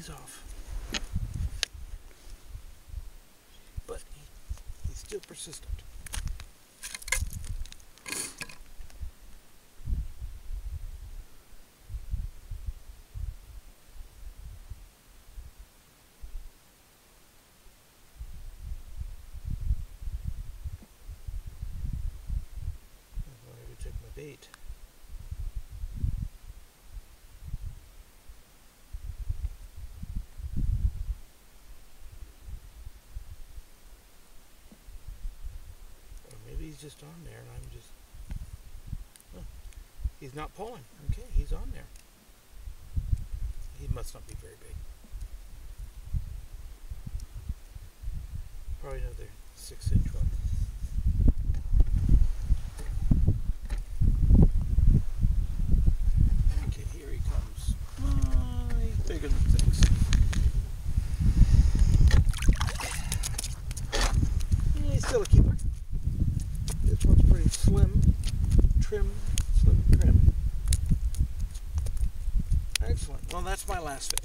he's off. But he's still persistent. I'm going to take my bait. He's just on there and I'm just, he's not pulling. Okay, he's on there. He must not be very big. Probably another 6-inch one. Okay, here he comes. He's bigger than things. Yeah, he's still a keeper. This one's pretty slim trim. Excellent. Well, that's my last fish.